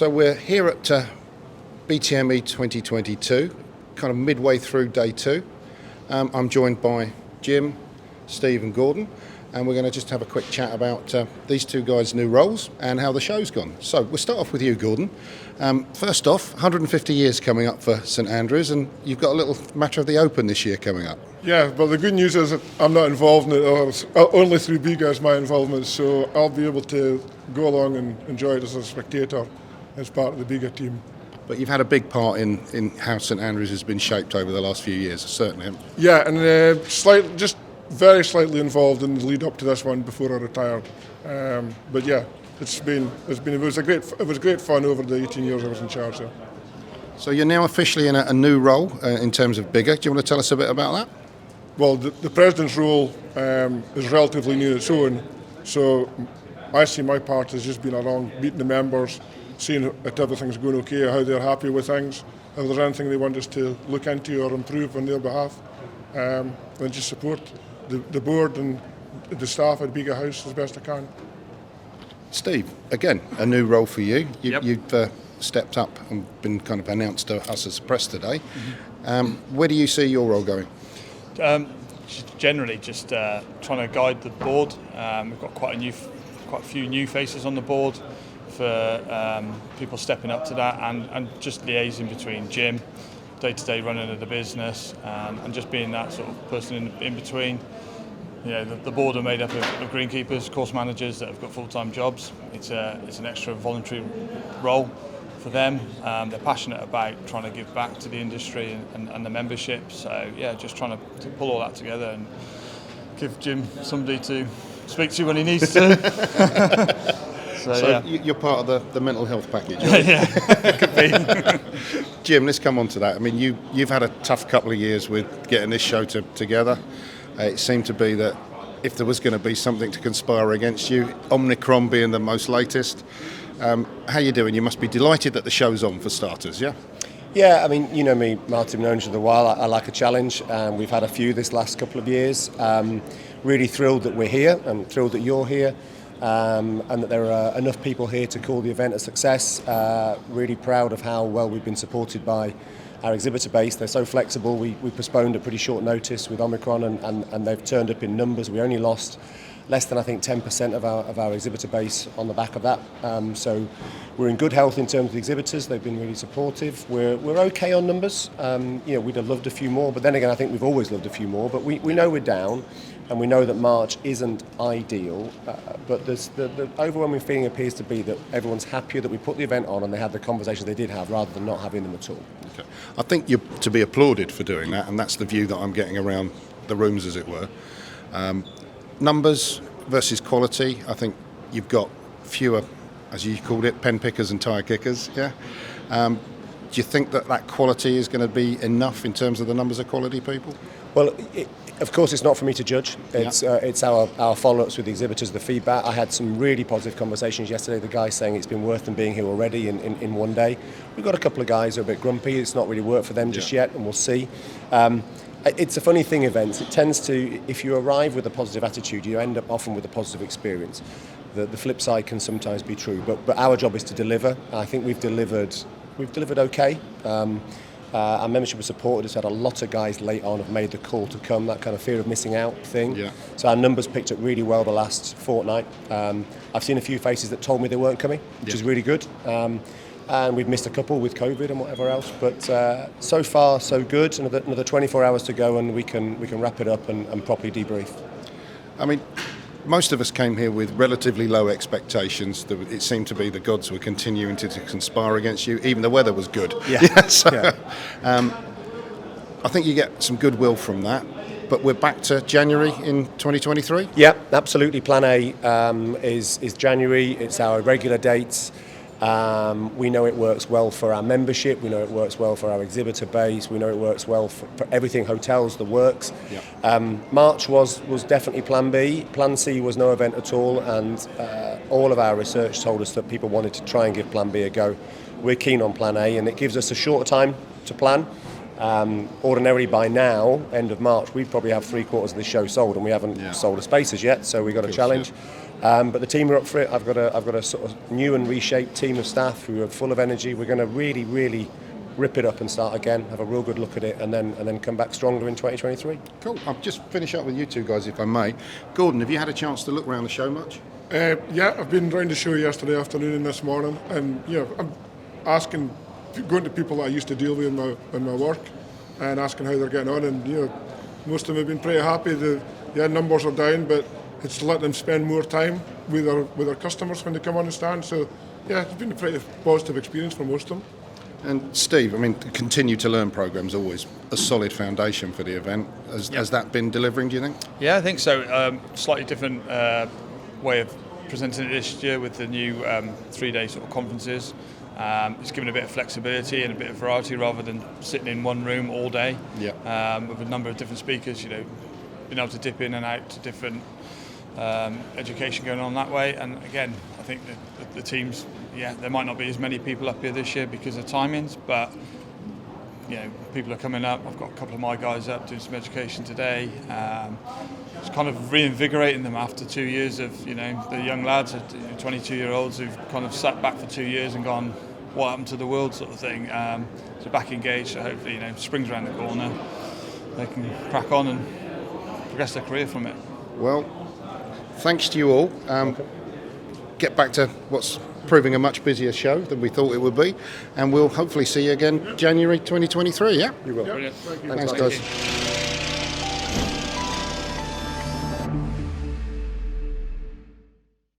So we're here at BTME 2022, kind of midway through day two. I'm joined by Jim, Steve and Gordon, and we're going to just have a quick chat about these two guys' new roles and how the show's gone. So we'll start off with you, Gordon. First off, 150 years coming up for St Andrews, and you've got a little matter of the Open this year coming up. Yeah, well, the good news is that I'm not involved in it, or only through BIGGA is my involvement, so I'll be able to go along and enjoy it as a spectator as part of the BIGGA team. But you've had a big part in how St Andrews has been shaped over the last few years, certainly. Haven't you? Yeah, and just very slightly involved in the lead up to this one before I retired. But yeah, it was great fun over the 18 years I was in charge there. So you're now officially in a new role in terms of BIGGA. Do you want to tell us a bit about that? Well, the president's role is relatively new on its own, so I see my part as just being along, meeting the members, seeing if everything's going okay, how they're happy with things, if there's anything they want us to look into or improve on their behalf, and just support the board and the staff at BIGGA House as best I can. Steve, again, a new role for you. Yep. You've stepped up and been kind of announced to us as press today. Where do you see your role going? Generally, just trying to guide the board. We've got quite a few new faces on the board for people stepping up to that, and just liaising between Jim, day-to-day running of the business, and just being that sort of person in between. You know, the board are made up of greenkeepers, course managers that have got full-time jobs. It's an extra voluntary role for them. They're passionate about trying to give back to the industry and the membership. So yeah, just trying to pull all that together and give Jim somebody to speak to when he needs to. So yeah. You're part of the mental health package. Yeah, it could be. Jim, let's come on to that. I mean, you've had a tough couple of years with getting this show together. It seemed to be that if there was going to be something to conspire against you, Omicron being the most latest. How you doing? You must be delighted that the show's on, for starters, yeah? Yeah, I mean, you know me, Martin, I've known each other a while. I like a challenge. We've had a few this last couple of years. Really thrilled that we're here and thrilled that you're here. And that there are enough people here to call the event a success. Really proud of how well we've been supported by our exhibitor base. They're so flexible. We postponed at pretty short notice with Omicron, and they've turned up in numbers. We only lost less than, I think, 10% of our exhibitor base on the back of that. So we're in good health in terms of the exhibitors. They've been really supportive. We're okay on numbers. We'd have loved a few more, but then again, I think we've always loved a few more. But we know we're down, and we know that March isn't ideal. But the overwhelming feeling appears to be that everyone's happier that we put the event on and they had the conversations they did have rather than not having them at all. Okay. I think you're to be applauded for doing that, and that's the view that I'm getting around the rooms, as it were. Numbers versus quality. I think you've got fewer, as you called it, pen pickers and tyre kickers. Yeah. Do you think that quality is going to be enough in terms of the numbers of quality people? Well, of course, it's not for me to judge. It's our follow-ups with the exhibitors, the feedback. I had some really positive conversations yesterday. The guy saying it's been worth them being here already in one day. We've got a couple of guys who are a bit grumpy. It's not really worked for them just yet, and we'll see. It's a funny thing, events. It tends to, if you arrive with a positive attitude, you end up often with a positive experience. The flip side can sometimes be true, but our job is to deliver. I think we've delivered okay. Our membership was supported. It's had a lot of guys late on have made the call to come, that kind of fear of missing out thing. Yeah. So our numbers picked up really well the last fortnight. I've seen a few faces that told me they weren't coming, which is really good. And we've missed a couple with COVID and whatever else. But so far, so good. Another 24 hours to go, and we can wrap it up and properly debrief. I mean, most of us came here with relatively low expectations. It seemed to be the gods were continuing to conspire against you. Even the weather was good. I think you get some goodwill from that. But we're back to January in 2023? Yeah, absolutely. Plan A is January. It's our regular dates. We know it works well for our membership. We know it works well for our exhibitor base. We know it works well for everything, hotels, the works. March was definitely Plan B. Plan C was no event at all, and all of our research told us that people wanted to try and give Plan B a go. We're keen on Plan A, and it gives us a shorter time to plan. Ordinarily by now, end of March, we'd probably have 3/4 of the show sold, and we haven't sold the spaces yet, so we've got a challenge. But the team are up for it. I've got a sort of new and reshaped team of staff who are full of energy. We're going to really rip it up and start again, have a real good look at it, and then come back stronger in 2023. Cool. I'll just finish up with you two guys, if I may. Gordon, have you had a chance to look around the show much? Yeah, I've been around the show yesterday afternoon and this morning, and I'm going to people that I used to deal with in my work, and asking how they're getting on, and most of them have been pretty happy. The numbers are down, but it's to let them spend more time with their customers when they come on the stand. So yeah, it's been a pretty positive experience for most of them. And Steve, I mean, the Continue to Learn program's always a solid foundation for the event. Has that been delivering, do you think? Yeah, I think so. Slightly different way of presenting it this year with the new 3-day sort of conferences. It's given a bit of flexibility and a bit of variety rather than sitting in one room all day. Yeah. With a number of different speakers, being able to dip in and out to different education going on that way. And again, I think the teams, there might not be as many people up here this year because of timings, but people are coming up. I've got a couple of my guys up doing some education today. It's kind of reinvigorating them after 2 years of, the young lads, 22-year-olds who've kind of sat back for 2 years and gone, what happened to the world sort of thing. So back engaged, so hopefully, spring's around the corner. They can crack on and progress their career from it. Well, thanks to you all. Get back to what's proving a much busier show than we thought it would be, and we'll hopefully see you again January 2023, yeah? You will. Brilliant. Thanks, guys.